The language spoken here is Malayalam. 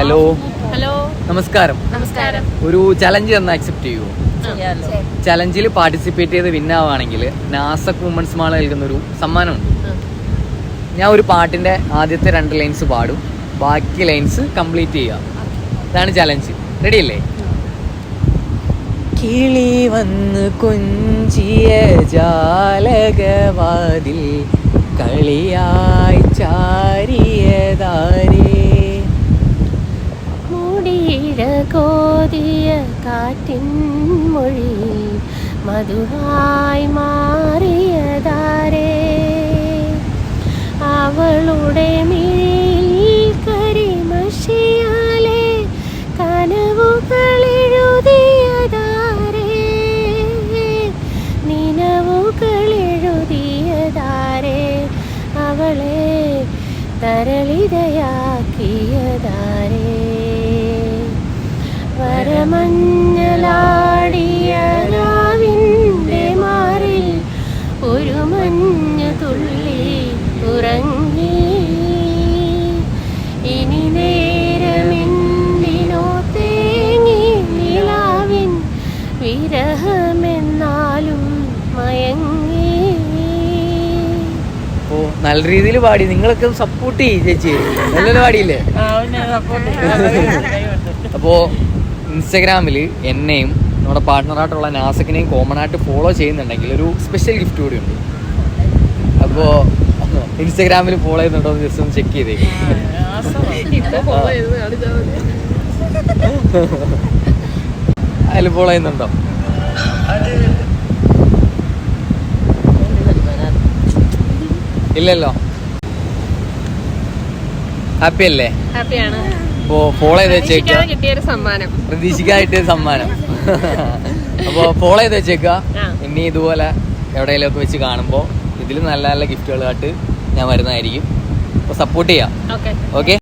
ഹലോ ഹലോ നമസ്കാരം. നമസ്കാരം. ഒരു ചലഞ്ച് തന്നാൽ അക്സെപ്റ്റ് ചെയ്യുമോ? ചലഞ്ചിൽ പാർട്ടിസിപ്പേറ്റ് ചെയ്ത് വിന്നാവുകയാണെങ്കിൽ നാസക് വുമൻസ് മാൾ നൽകുന്ന ഒരു സമ്മാനമുണ്ട്. ഞാൻ ഒരു പാട്ടിന്റെ ആദ്യത്തെ 2 ലൈൻസ് പാടും, ബാക്കി ലൈൻസ് കംപ്ലീറ്റ് ചെയ്യുക. ഇതാണ് ചലഞ്ച്. റെഡി അല്ലേ? കിളി വന്ന് കൊഞ്ചിയ ജാലകവാതിൽ കളിയായി ചാരിയതാരേ, മൂടിയിഴ കോതിയ കാറ്റിൻ മൊഴി മധുവായി മാറിയതാരേ, അവളുടെ മിഴിയിൽ കരിമഷിയാലെ കനവുകളെഴുതിയതാരേ, നിലവുകളെഴുതിയതാരേ, അവളെ തരളിതയാക്കിയതാരേ, വരമഞ്ഞലാടിയ രാവിൻ്റെ മാറിൽ ഒരു മഞ്ഞു തുള്ളി ഉറങ്ങി, ഇനി നേരമെന്തിനോ തേങ്ങി നിലാവിൻ വിരഹമെന്നാലും മയങ്ങി. ഓ, നല്ല രീതിയിൽ പാടി. നിങ്ങളൊക്കെ സപ്പോർട്ട് ചെയ്യും ചേച്ചി. നല്ലൊരു പാടിയില്ലേ? അപ്പോൾ ഇൻസ്റ്റഗ്രാമിൽ എന്നെയും നമ്മുടെ പാർട്ട്ണറായിട്ടുള്ള നാസക്കിനെയും കോമൺ ആയിട്ട് ഫോളോ ചെയ്യുന്നുണ്ടെങ്കിൽ ഒരു സ്പെഷ്യൽ ഗിഫ്റ്റ് കൂടി ഉണ്ട്. അപ്പോൾ ഇൻസ്റ്റഗ്രാമിൽ ഫോളോ ചെയ്യുന്നുണ്ടോ എന്ന് ജസ്റ്റ് ഒന്ന് ചെക്ക് ചെയ്തേക്കും. അതിൽ ഫോളോ ചെയ്യുന്നുണ്ടോ? ഇല്ലല്ലോ. ഹാപ്പി അല്ലേ? ഹാപ്പിയാണ്. അപ്പോൾ ഫോളോ ചെയ്ത് വെച്ചേക്കുക. കിട്ടിയൊരു സമ്മാനം, പ്രതീക്ഷിക്കാനായിട്ട് സമ്മാനം. അപ്പോൾ ഫോളോ ചെയ്ത് വെച്ചേക്കുക. ഇനി ഇതുപോലെ എവിടെയെങ്കിലുമൊക്കെ വെച്ച് കാണുമ്പോൾ ഇതിൽ നല്ല നല്ല ഗിഫ്റ്റുകളായിട്ട് ഞാൻ വരുന്നതായിരിക്കും. അപ്പോൾ സപ്പോർട്ട് ചെയ്യാം. ഓക്കെ.